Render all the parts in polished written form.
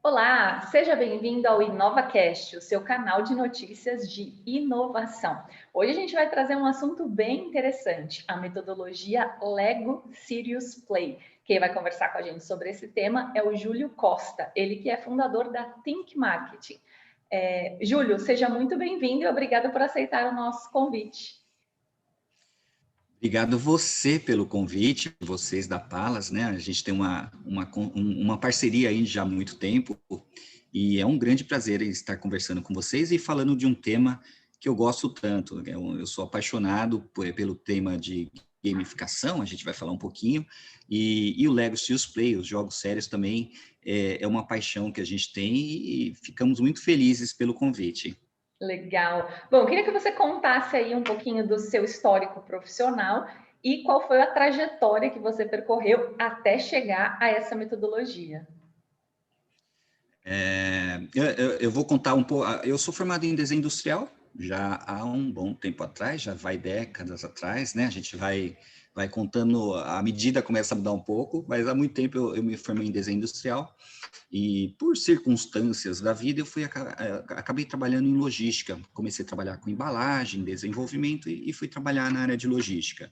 Olá, seja bem-vindo ao InovaCast, o seu canal de notícias de inovação. Hoje a gente vai trazer um assunto bem interessante, a metodologia Lego Serious Play. Quem vai conversar com a gente sobre esse tema é o Júlio Costa, ele que é fundador da Think Marketing. Júlio, seja muito bem-vindo e obrigado por aceitar o nosso convite. Obrigado você pelo convite, vocês da Palas, né? A gente tem uma parceria aí já há muito tempo e é um grande prazer estar conversando com vocês e falando de um tema que eu gosto tanto. Eu sou apaixonado pelo tema de gamificação, a gente vai falar um pouquinho, e o Lego Serious Play, os jogos sérios também, é uma paixão que a gente tem e ficamos muito felizes pelo convite. Legal. Bom, eu queria que você contasse aí um pouquinho do seu histórico profissional e qual foi a trajetória que você percorreu até chegar a essa metodologia. Eu vou contar um pouco. Eu sou formado em desenho industrial já há um bom tempo atrás, já vai décadas atrás, né? A gente vai contando, a medida começa a mudar um pouco, mas há muito tempo eu me formei em desenho industrial e por circunstâncias da vida acabei trabalhando em logística. Comecei a trabalhar com embalagem, desenvolvimento e fui trabalhar na área de logística.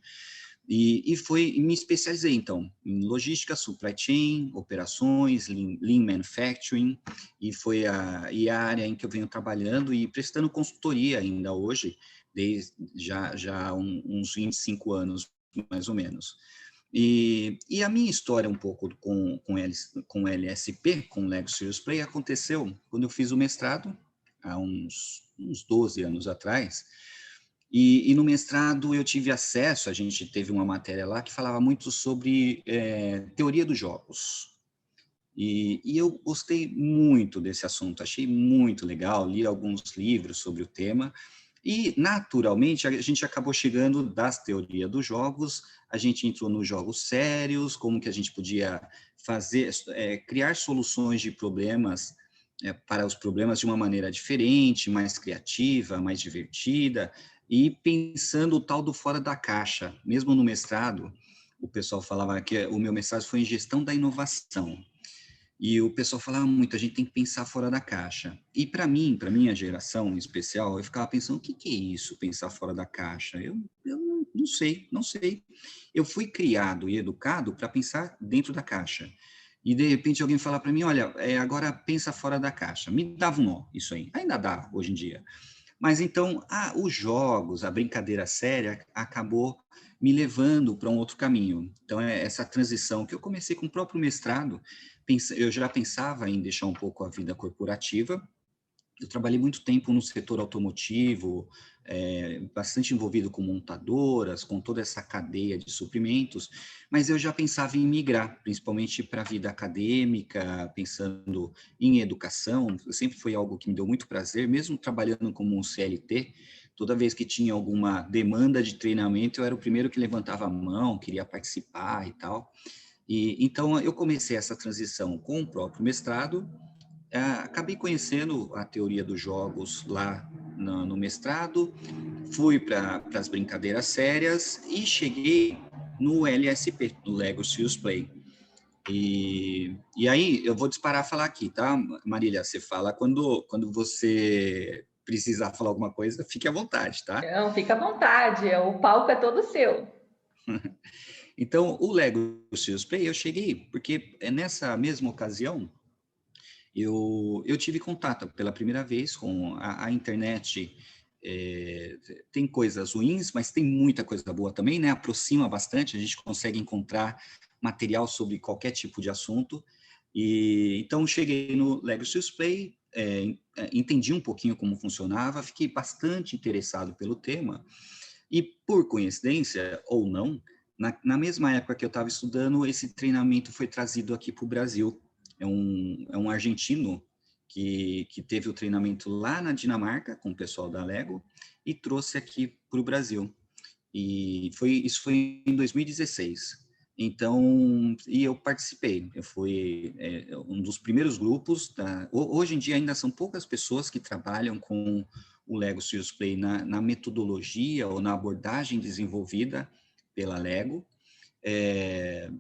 E me especializei, então, em logística, supply chain, operações, lean manufacturing, e a área em que eu venho trabalhando e prestando consultoria ainda hoje, desde já há uns 25 anos, mais ou menos. E a minha história um pouco com LSP, com Lego Serious Play, aconteceu quando eu fiz o mestrado, há uns 12 anos atrás. E no mestrado eu tive acesso, a gente teve uma matéria lá que falava muito sobre teoria dos jogos. E eu gostei muito desse assunto, achei muito legal, li alguns livros sobre o tema, e naturalmente a gente acabou chegando das teorias dos jogos, a gente entrou nos jogos sérios, como que a gente podia criar soluções de problemas, para os problemas de uma maneira diferente, mais criativa, mais divertida, e pensando o tal do fora da caixa. Mesmo no mestrado, o pessoal falava que o meu mestrado foi em gestão da inovação. E o pessoal falava muito, a gente tem que pensar fora da caixa. E para mim, para minha geração em especial, eu ficava pensando, o que é isso, pensar fora da caixa? Eu não sei, não sei. Eu fui criado e educado para pensar dentro da caixa. E de repente alguém fala para mim, olha, agora pensa fora da caixa. Me dava um nó, isso aí. Ainda dá, hoje em dia. Mas então, os jogos, a brincadeira séria, acabou me levando para um outro caminho. Então, essa transição que eu comecei com o próprio mestrado, eu já pensava em deixar um pouco a vida corporativa. Eu trabalhei muito tempo no setor automotivo, bastante envolvido com montadoras, com toda essa cadeia de suprimentos, mas eu já pensava em migrar, principalmente para a vida acadêmica, pensando em educação. Sempre foi algo que me deu muito prazer, mesmo trabalhando como um CLT. Toda vez que tinha alguma demanda de treinamento, eu era o primeiro que levantava a mão, queria participar e tal. Então, eu comecei essa transição com o próprio mestrado. Acabei conhecendo a teoria dos jogos lá no mestrado, fui para as brincadeiras sérias e cheguei no LSP, no Lego Serious Play. E aí, eu vou disparar a falar aqui, tá, Marília? Você fala quando você precisar falar alguma coisa, fique à vontade, tá? Não, fica à vontade, o palco é todo seu. Então, o Lego Serious Play, eu cheguei, porque nessa mesma ocasião, eu tive contato pela primeira vez com a internet. Tem coisas ruins, mas tem muita coisa boa também, né? Aproxima bastante, a gente consegue encontrar material sobre qualquer tipo de assunto. E então cheguei no Lego Serious Play, entendi um pouquinho como funcionava, fiquei bastante interessado pelo tema. E por coincidência ou não, na mesma época que eu estava estudando, esse treinamento foi trazido aqui para o Brasil. É um argentino que teve o treinamento lá na Dinamarca, com o pessoal da Lego, e trouxe aqui para o Brasil. Isso foi em 2016. Então, eu participei. Eu fui um dos primeiros grupos. Hoje em dia ainda são poucas pessoas que trabalham com o Lego Serious Play na metodologia ou na abordagem desenvolvida pela Lego. é,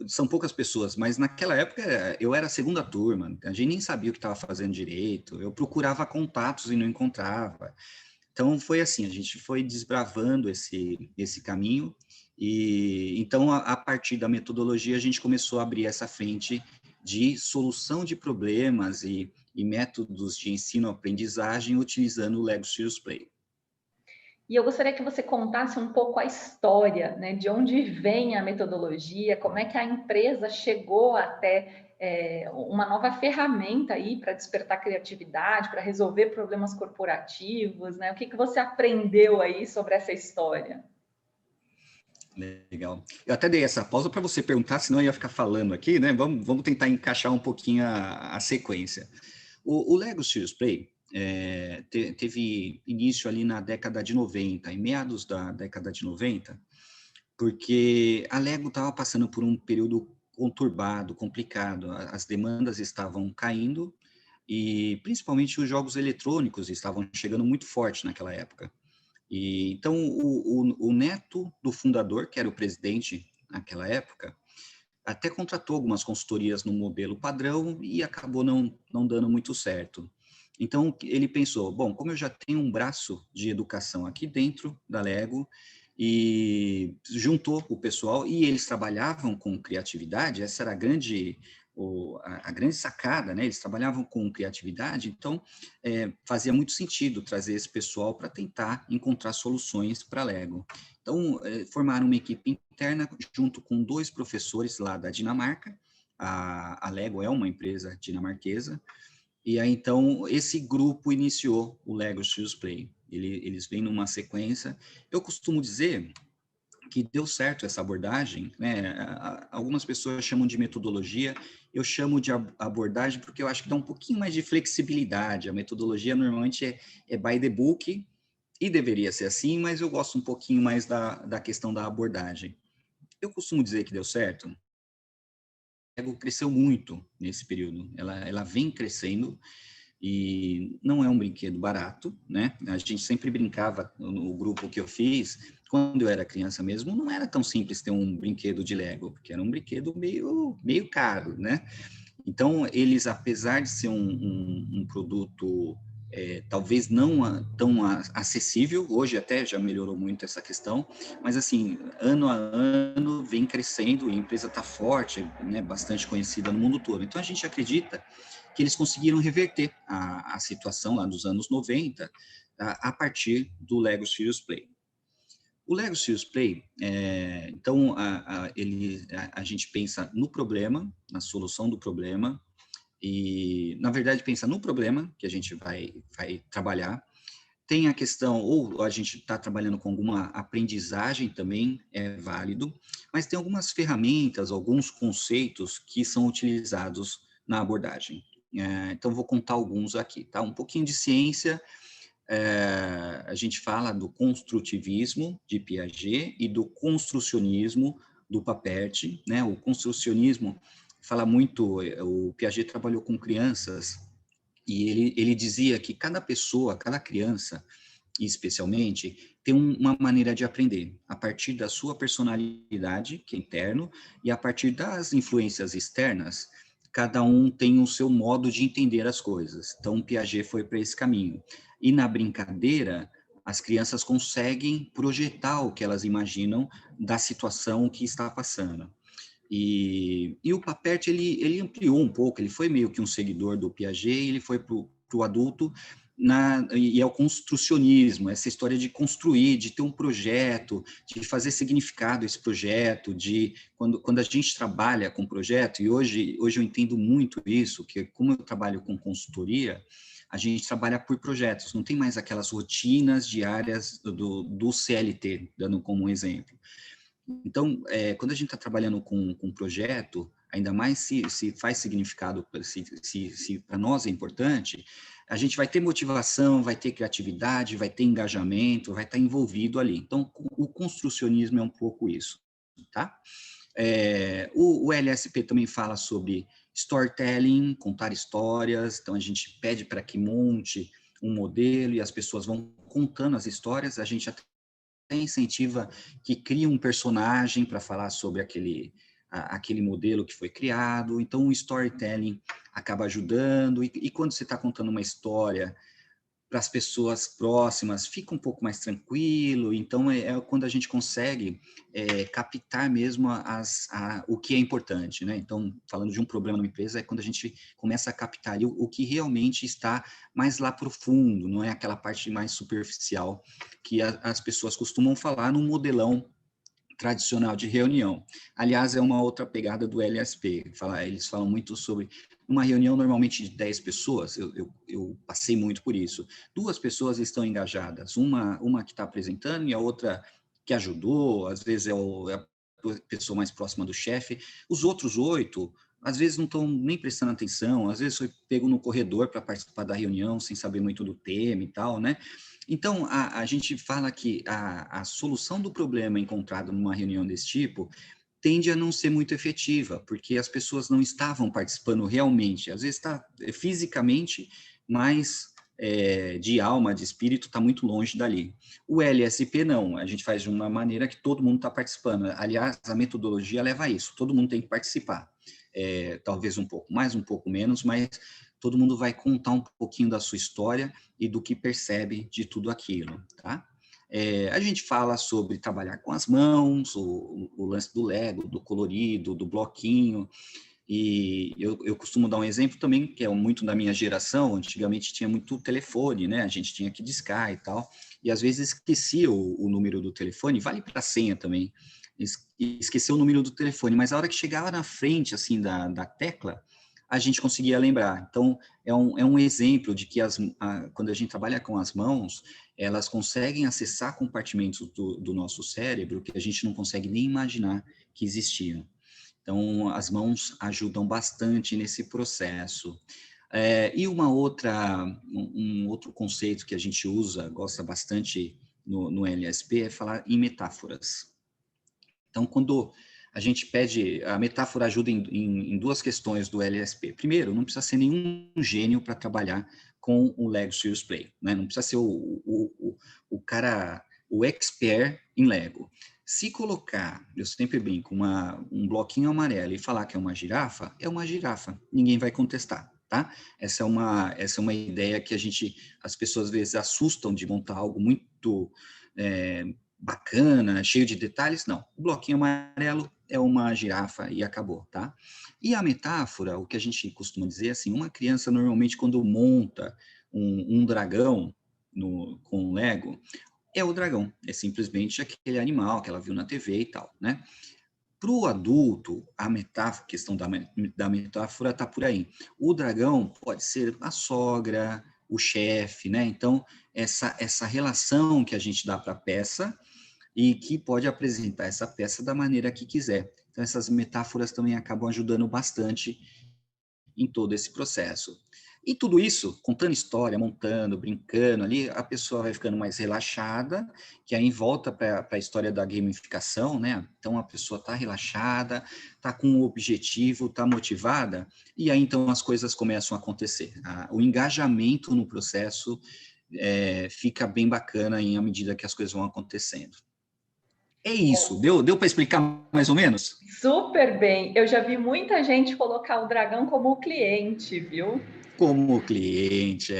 são poucas pessoas, mas naquela época eu era a segunda turma, a gente nem sabia o que estava fazendo direito, eu procurava contatos e não encontrava. Então foi assim, a gente foi desbravando esse caminho e então a partir da metodologia a gente começou a abrir essa frente de solução de problemas e métodos de ensino-aprendizagem utilizando o Lego Serious Play. E eu gostaria que você contasse um pouco a história, né, de onde vem a metodologia, como é que a empresa chegou até uma nova ferramenta aí para despertar criatividade, para resolver problemas corporativos, né? O que você aprendeu aí sobre essa história? Legal. Eu até dei essa pausa para você perguntar, senão eu ia ficar falando aqui, né? Vamos tentar encaixar um pouquinho a sequência. O Lego Serious Play teve início ali na década de 90, em meados da década de 90, porque a Lego estava passando por um período conturbado, complicado. As demandas estavam caindo e principalmente os jogos eletrônicos estavam chegando muito forte naquela época. E então o neto do fundador, que era o presidente naquela época, até contratou algumas consultorias no modelo padrão e acabou não dando muito certo. Então, ele pensou, bom, como eu já tenho um braço de educação aqui dentro da Lego, e juntou o pessoal, e eles trabalhavam com criatividade, essa era a grande sacada, né? Eles trabalhavam com criatividade, então fazia muito sentido trazer esse pessoal para tentar encontrar soluções para a Lego. Então, formaram uma equipe interna junto com 2 professores lá da Dinamarca. A Lego é uma empresa dinamarquesa. E aí, então, esse grupo iniciou o Lego Serious Play. Eles vêm numa sequência. Eu costumo dizer que deu certo essa abordagem, né? Algumas pessoas chamam de metodologia, eu chamo de abordagem porque eu acho que dá um pouquinho mais de flexibilidade. A metodologia normalmente é by the book, e deveria ser assim, mas eu gosto um pouquinho mais da questão da abordagem. Eu costumo dizer que deu certo. A Lego cresceu muito nesse período. Ela vem crescendo e não é um brinquedo barato, né? A gente sempre brincava no grupo que eu fiz, quando eu era criança mesmo, não era tão simples ter um brinquedo de Lego, porque era um brinquedo meio caro, né? Então, eles, apesar de ser um produto talvez não tão acessível, hoje até já melhorou muito essa questão, mas assim, ano a ano vem crescendo e a empresa está forte, né, bastante conhecida no mundo todo. Então, a gente acredita que eles conseguiram reverter a situação lá dos anos 90 a partir do Lego Serious Play. O Lego Serious Play, então, a gente pensa no problema, na solução do problema, e, na verdade, pensa no problema que a gente vai trabalhar. Tem a questão, ou a gente está trabalhando com alguma aprendizagem também, é válido, mas tem algumas ferramentas, alguns conceitos que são utilizados na abordagem. Então, vou contar alguns aqui, tá? Um pouquinho de ciência, a gente fala do construtivismo de Piaget e do construcionismo do Papert, né? O construcionismo fala muito, o Piaget trabalhou com crianças e ele dizia que cada pessoa, cada criança, especialmente, tem uma maneira de aprender, a partir da sua personalidade, que é interno, e a partir das influências externas, cada um tem o seu modo de entender as coisas. Então, Piaget foi para esse caminho. E na brincadeira, as crianças conseguem projetar o que elas imaginam da situação que está passando. E o Papert, ele ampliou um pouco, ele foi meio que um seguidor do Piaget, ele foi para o adulto, e é o construcionismo, essa história de construir, de ter um projeto, de fazer significado esse projeto, de quando a gente trabalha com projeto, e hoje eu entendo muito isso, que como eu trabalho com consultoria, a gente trabalha por projetos, não tem mais aquelas rotinas diárias do CLT, dando como um exemplo. Então, quando a gente está trabalhando com um projeto, ainda mais se faz significado, se para nós é importante, a gente vai ter motivação, vai ter criatividade, vai ter engajamento, vai estar envolvido ali. Então, o construcionismo é um pouco isso, tá? O LSP também fala sobre storytelling, contar histórias, então a gente pede para que monte um modelo e as pessoas vão contando as histórias, a gente incentiva que crie um personagem para falar sobre aquele modelo que foi criado. Então, o storytelling acaba ajudando, e quando você está contando uma história para as pessoas próximas, fica um pouco mais tranquilo. Então, é quando a gente consegue captar mesmo o que é importante, né? Então, falando de um problema numa empresa, é quando a gente começa a captar ali o que realmente está mais lá profundo, não é aquela parte mais superficial que as pessoas costumam falar no modelão tradicional de reunião. Aliás, é uma outra pegada do LSP. Eles falam muito sobre uma reunião normalmente de 10 pessoas, eu passei muito por isso. 2 pessoas estão engajadas, uma que está apresentando e a outra que ajudou, às vezes é a pessoa mais próxima do chefe. Os outros 8, às vezes não estão nem prestando atenção, às vezes foi pego no corredor para participar da reunião sem saber muito do tema e tal, né? Então, a gente fala que a solução do problema encontrado numa reunião desse tipo tende a não ser muito efetiva, porque as pessoas não estavam participando realmente. Às vezes está fisicamente, mas de alma, de espírito, está muito longe dali. O LSP não, a gente faz de uma maneira que todo mundo está participando. Aliás, a metodologia leva a isso, todo mundo tem que participar. Talvez um pouco mais, um pouco menos, mas todo mundo vai contar um pouquinho da sua história e do que percebe de tudo aquilo, tá? A gente fala sobre trabalhar com as mãos, o lance do Lego, do colorido, do bloquinho, e eu costumo dar um exemplo também, que é muito da minha geração. Antigamente tinha muito telefone, né? A gente tinha que discar e tal, e às vezes esquecia o número do telefone, vale para a senha também, esqueceu o número do telefone, mas a hora que chegava na frente, assim, da tecla, a gente conseguia lembrar. Então, é um exemplo de que quando a gente trabalha com as mãos, elas conseguem acessar compartimentos do nosso cérebro que a gente não consegue nem imaginar que existiam. Então, as mãos ajudam bastante nesse processo. E um outro conceito que a gente usa, gosta bastante no LSP, é falar em metáforas. Então, quando a gente pede, a metáfora ajuda em 2 questões do LSP. Primeiro, não precisa ser nenhum gênio para trabalhar com o Lego Serious Play, né? Não precisa ser o cara, o expert em Lego. Se colocar, eu sempre brinco, um bloquinho amarelo e falar que é uma girafa, ninguém vai contestar, tá? Essa é uma ideia que as pessoas às vezes assustam de montar algo muito bacana, cheio de detalhes. Não, o bloquinho amarelo é uma girafa e acabou, tá? E a metáfora, o que a gente costuma dizer, assim, uma criança normalmente quando monta um dragão com Lego, é o dragão, é simplesmente aquele animal que ela viu na TV e tal, né? Para o adulto, a questão da metáfora está por aí. O dragão pode ser a sogra, o chefe, né? Então, essa relação que a gente dá para a peça e que pode apresentar essa peça da maneira que quiser. Então, essas metáforas também acabam ajudando bastante em todo esse processo. E tudo isso, contando história, montando, brincando ali, a pessoa vai ficando mais relaxada, que aí volta para a história da gamificação, né? Então, a pessoa está relaxada, está com um objetivo, está motivada, e aí então as coisas começam a acontecer. O engajamento no processo fica bem bacana à medida que as coisas vão acontecendo. É isso, deu para explicar mais ou menos? Super bem. Eu já vi muita gente colocar o dragão como cliente, viu? Como cliente,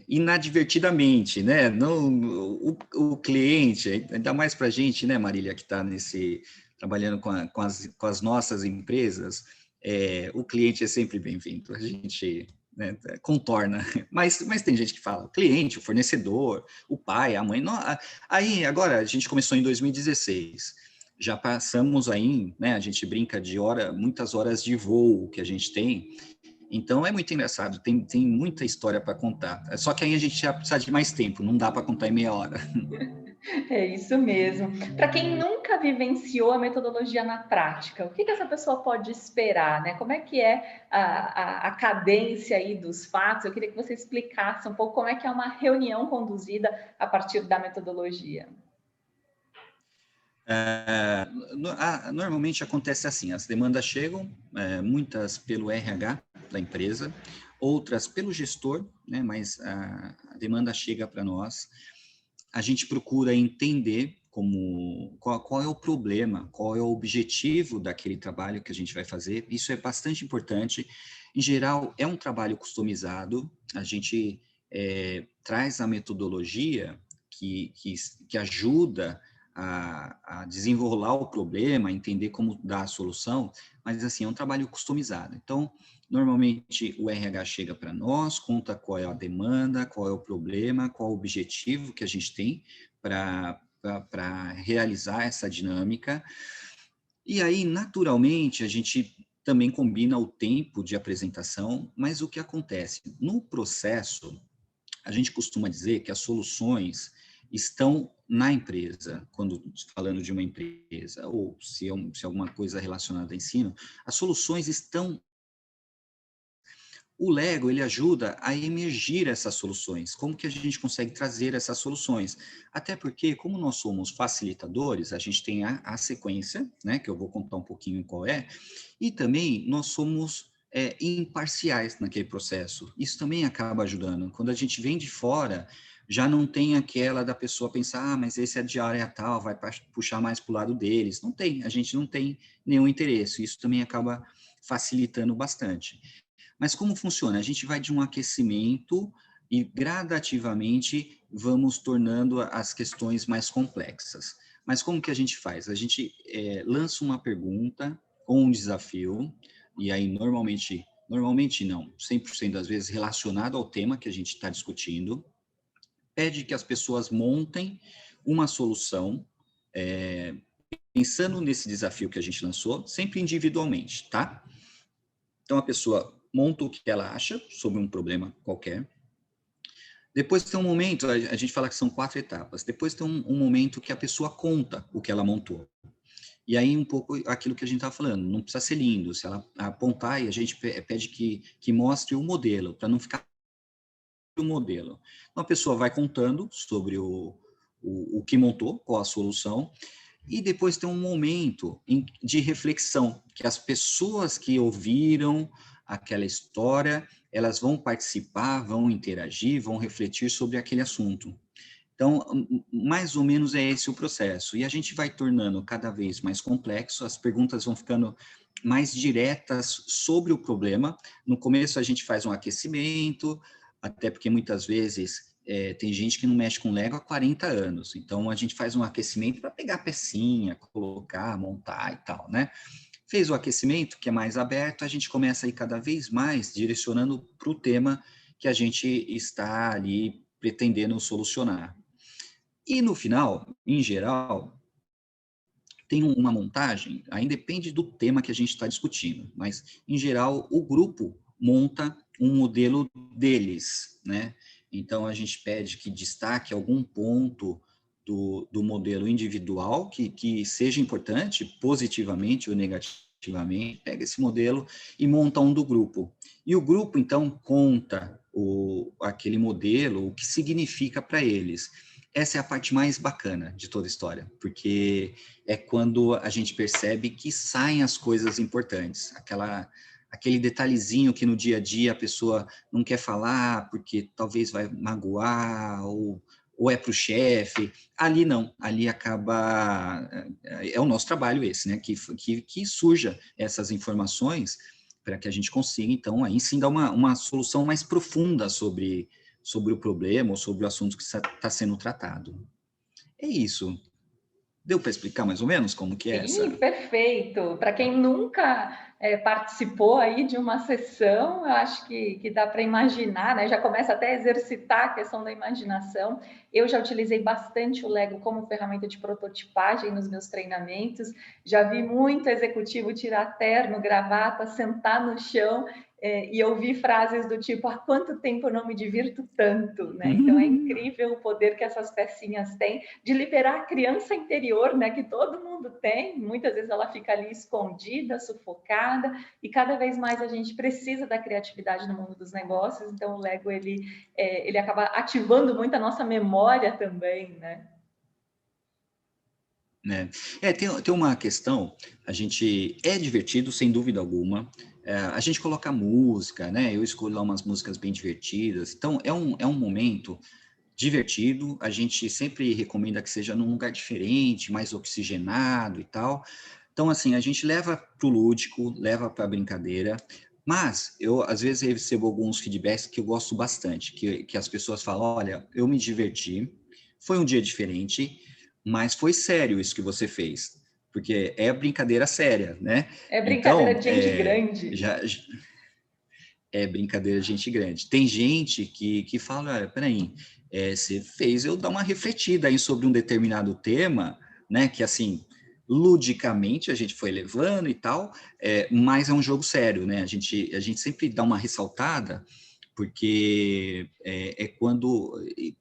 inadvertidamente, né? Não, o cliente, ainda mais para a gente, né, Marília, que está trabalhando com as nossas empresas, o cliente é sempre bem-vindo. A gente, né, contorna, mas tem gente que fala o cliente, o fornecedor, o pai, a mãe. Não, aí, agora, a gente começou em 2016, já passamos aí, né, a gente brinca de muitas horas de voo que a gente tem. Então é muito engraçado, tem muita história para contar. Só que aí a gente já precisa de mais tempo, não dá para contar em meia hora. É isso mesmo. Para quem nunca vivenciou a metodologia na prática, o que essa pessoa pode esperar, né? Como é que é a cadência aí dos fatos? Eu queria que você explicasse um pouco como é que é uma reunião conduzida a partir da metodologia. Normalmente acontece assim, as demandas chegam, muitas pelo RH da empresa, outras pelo gestor, né, mas a demanda chega para nós. a gente procura entender qual é o problema, qual é o objetivo daquele trabalho que a gente vai fazer. Isso é bastante importante. Em geral, é um trabalho customizado. A gente traz a metodologia que ajuda a desenrolar o problema, entender como dar a solução, mas assim, é um trabalho customizado. Então, normalmente o RH chega para nós, conta qual é a demanda, qual é o problema, qual é o objetivo que a gente tem para realizar essa dinâmica. E aí, naturalmente, a gente também combina o tempo de apresentação, mas o que acontece? No processo, a gente costuma dizer que as soluções estão na empresa, quando falando de uma empresa, ou se alguma coisa relacionada a ensino, as soluções estão. O Lego, ele ajuda a emergir essas soluções. Como que a gente consegue trazer essas soluções? Até porque, como nós somos facilitadores, a gente tem a sequência, né, que eu vou contar um pouquinho qual é, e também nós somos imparciais naquele processo. Isso também acaba ajudando. Quando a gente vem de fora, já não tem aquela da pessoa pensar, mas esse é de área tal, vai puxar mais para o lado deles. Não tem, a gente não tem nenhum interesse. Isso também acaba facilitando bastante. Mas como funciona? A gente vai de um aquecimento e gradativamente vamos tornando as questões mais complexas. Mas como que a gente faz? A gente lança uma pergunta ou um desafio, e aí normalmente não, 100% das vezes relacionado ao tema que a gente está discutindo, pede que as pessoas montem uma solução, pensando nesse desafio que a gente lançou, sempre individualmente, tá? Então, a pessoa monta o que ela acha sobre um problema qualquer. Depois tem um momento, a gente fala que são 4 etapas. Depois tem um momento que a pessoa conta o que ela montou. E aí, um pouco aquilo que a gente estava falando, não precisa ser lindo. Se ela apontar, e a gente pede que mostre o modelo, para não ficar o modelo. Então, a pessoa vai contando sobre o que montou, qual a solução, e depois tem um momento de reflexão, que as pessoas que ouviram aquela história, elas vão participar, vão interagir, vão refletir sobre aquele assunto. Então, mais ou menos é esse o processo. E a gente vai tornando cada vez mais complexo, as perguntas vão ficando mais diretas sobre o problema. No começo, a gente faz um aquecimento, até porque muitas vezes tem gente que não mexe com Lego há 40 anos. Então, a gente faz um aquecimento para pegar a pecinha, colocar, montar e tal, né? Fez o aquecimento, que é mais aberto, a gente começa a ir cada vez mais direcionando para o tema que a gente está ali pretendendo solucionar. E no final, em geral, tem uma montagem, aí depende do tema que a gente está discutindo, mas, em geral, o grupo monta um modelo deles, né? Então, a gente pede que destaque algum ponto do modelo individual que seja importante, positivamente ou negativamente, pega esse modelo e monta um do grupo. E o grupo, então, conta aquele modelo, o que significa para eles. Essa é a parte mais bacana de toda a história, porque é quando a gente percebe que saem as coisas importantes, aquele detalhezinho que no dia a dia a pessoa não quer falar porque talvez vai magoar ou é para o chefe. Ali não, ali acaba, é o nosso trabalho esse, né, que surja essas informações para que a gente consiga, então, aí sim dar uma solução mais profunda sobre o problema ou sobre o assunto que está sendo tratado. É isso. Deu para explicar mais ou menos como que é Sim, essa? perfeito. Para quem nunca participou aí de uma sessão, eu acho que dá para imaginar, né? Já começa até a exercitar a questão da imaginação. Eu já utilizei bastante o Lego como ferramenta de prototipagem nos meus treinamentos. Já vi muito executivo tirar terno, gravata, sentar no chão e ouvir frases do tipo: há quanto tempo eu não me divirto tanto, né? Então é incrível o poder que essas pecinhas têm de liberar a criança interior, né, que todo mundo tem. Muitas vezes ela fica ali escondida, sufocada, e cada vez mais a gente precisa da criatividade no mundo dos negócios. Então o Lego ele acaba ativando muito a nossa memória também, né? Né? Tem uma questão, a gente é divertido, sem dúvida alguma, a gente coloca música, né? Eu escolho lá umas músicas bem divertidas, então é um momento divertido, a gente sempre recomenda que seja num lugar diferente, mais oxigenado e tal. Então, assim, a gente leva para o lúdico, leva para a brincadeira, mas eu, às vezes, recebo alguns feedbacks que eu gosto bastante, que as pessoas falam, olha, eu me diverti, foi um dia diferente, mas foi sério isso que você fez, porque é brincadeira séria, né? É brincadeira Então, de gente grande. é brincadeira de gente grande. Tem gente que fala, olha, peraí, você fez eu dar uma refletida aí sobre um determinado tema, né, que assim, ludicamente a gente foi levando e tal, mas é um jogo sério, né, a gente sempre dá uma ressaltada, porque é quando,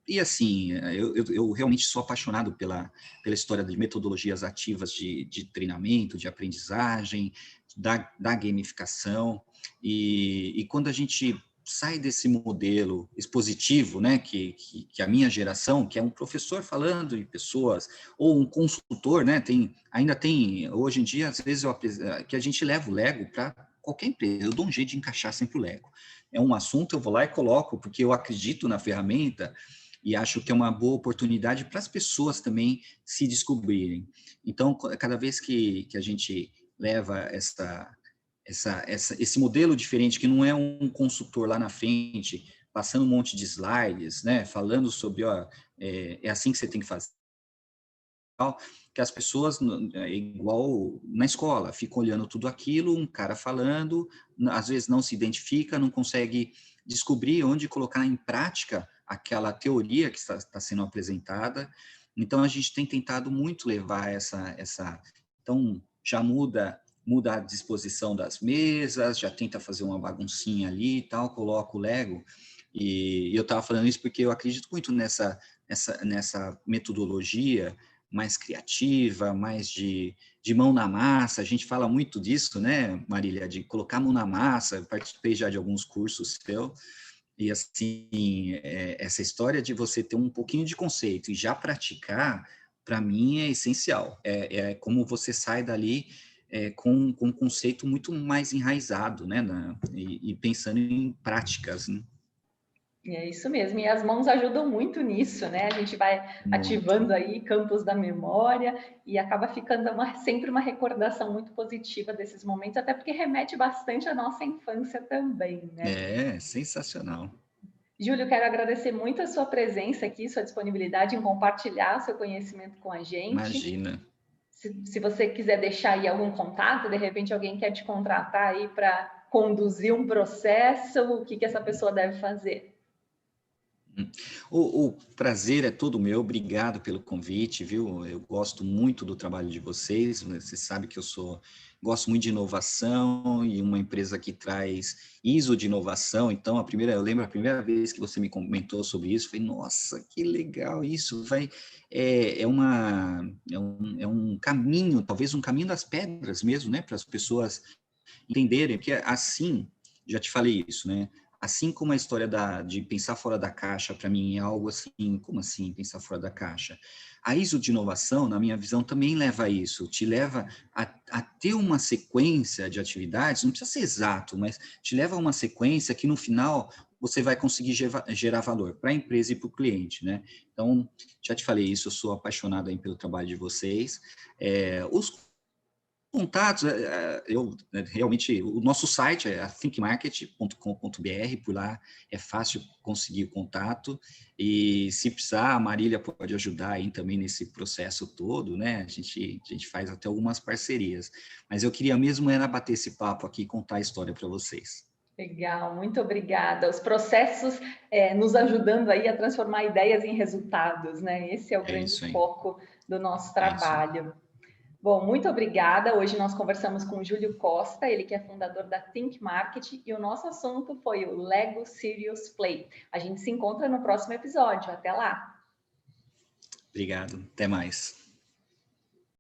e assim, eu realmente sou apaixonado pela história de metodologias ativas de treinamento, de aprendizagem, da gamificação, e quando a gente sai desse modelo expositivo, né, que a minha geração, que é um professor falando de pessoas, ou um consultor, né, ainda tem, hoje em dia, às vezes, que a gente leva o Lego para qualquer empresa, eu dou um jeito de encaixar sempre o Lego. É um assunto, eu vou lá e coloco, porque eu acredito na ferramenta e acho que é uma boa oportunidade para as pessoas também se descobrirem. Então, cada vez que a gente leva esse modelo diferente, que não é um consultor lá na frente, passando um monte de slides, né, falando sobre, ó, é assim que você tem que fazer, que as pessoas, igual na escola, ficam olhando tudo aquilo, um cara falando, às vezes não se identifica, não consegue descobrir onde colocar em prática aquela teoria que está sendo apresentada. Então, a gente tem tentado muito levar então, já muda a disposição das mesas, já tenta fazer uma baguncinha ali e tal, coloca o Lego, e eu estava falando isso porque eu acredito muito nessa metodologia mais criativa, mais de mão na massa. A gente fala muito disso, né, Marília, de colocar a mão na massa. Eu participei já de alguns cursos seu, e assim, essa história de você ter um pouquinho de conceito e já praticar, para mim é essencial. É como você sai dali com um conceito muito mais enraizado, né, e pensando em práticas, né? É isso mesmo, e as mãos ajudam muito nisso, né? A gente vai Muito. ativando aí campos da memória e acaba ficando sempre uma recordação muito positiva desses momentos, até porque remete bastante à nossa infância também, né? É, sensacional. Júlio, quero agradecer muito a sua presença aqui, sua disponibilidade em compartilhar seu conhecimento com a gente. Imagina. Se você quiser deixar aí algum contato, de repente alguém quer te contratar aí para conduzir um processo, o que essa pessoa deve fazer? O prazer é todo meu, obrigado pelo convite, viu? Eu gosto muito do trabalho de vocês, você sabe que gosto muito de inovação e uma empresa que traz ISO de inovação, então eu lembro a primeira vez que você me comentou sobre isso, falei, nossa, que legal isso, é um caminho, talvez um caminho das pedras mesmo, né, para as pessoas entenderem, porque assim, já te falei isso, né? Assim como a história de pensar fora da caixa, para mim, é algo assim, como assim pensar fora da caixa? A ISO de inovação, na minha visão, também leva a isso, te leva a ter uma sequência de atividades, não precisa ser exato, mas te leva a uma sequência que no final você vai conseguir gerar valor para a empresa e para o cliente, né? Então, já te falei isso, eu sou apaixonado aí pelo trabalho de vocês. Os contatos, realmente, o nosso site é thinkmarket.com.br, por lá é fácil conseguir o contato, e se precisar, a Marília pode ajudar aí também nesse processo todo, né, a gente faz até algumas parcerias, mas eu queria mesmo era bater esse papo aqui e contar a história para vocês. Legal, muito obrigada. Os processos nos ajudando aí a transformar ideias em resultados, né? Esse é o É grande isso aí, foco do nosso é isso aí. trabalho. Bom, muito obrigada. Hoje nós conversamos com o Júlio Costa, ele que é fundador da Think Market, e o nosso assunto foi o Lego Serious Play. A gente se encontra no próximo episódio. Até lá! Obrigado, até mais.